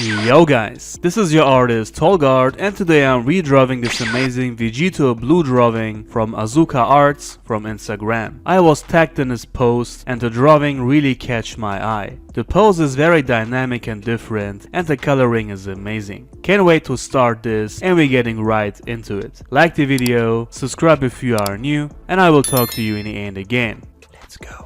Yo guys, this is your artist Tolg, and today I'm redrawing this amazing Vegito blue drawing from Azuka Arts from Instagram. I was tagged in this post and the drawing really catch my eye. The pose is very dynamic and different and the coloring is amazing. Can't wait to start this and we're getting right into it. Like the video, subscribe if you are new, and I will talk to you in the end again. Let's go.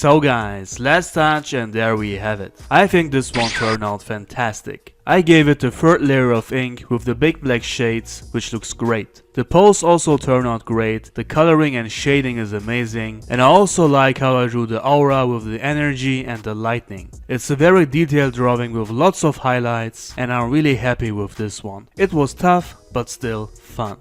So guys, last touch and there we have it. I think this one turned out fantastic. I gave it the third layer of ink with the big black shades, which looks great. The pose also turned out great, the coloring and shading is amazing, and I also like how I drew the aura with the energy and the lightning. It's a very detailed drawing with lots of highlights, and I'm really happy with this one. It was tough, but still fun.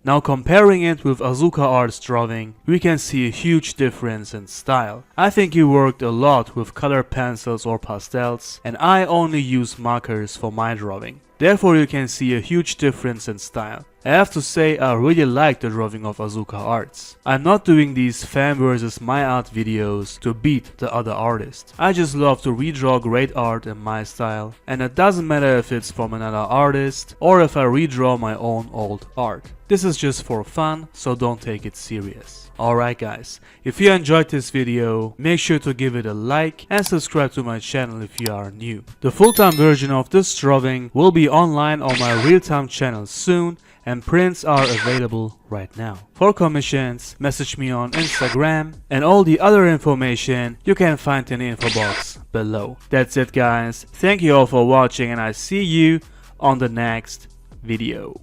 Now comparing it with Azuka Art's drawing, we can see a huge difference in style. I think he worked a lot with colored pencils or pastels, and I only use markers for my drawing. Therefore you can see a huge difference in style. I have to say I really like the drawing of Azuka Arts. I'm not doing these fan versus my art videos to beat the other artist. I just love to redraw great art in my style, and it doesn't matter if it's from another artist or if I redraw my own old art. This is just for fun, so don't take it serious. Alright guys, if you enjoyed this video, make sure to give it a like and subscribe to my channel if you are new. The full-time version of this drawing will be online on my real-time channel soon, and prints are available right now. For commissions, message me on Instagram, and all the other information you can find in the info box below. That's it guys, thank you all for watching and I see you on the next video.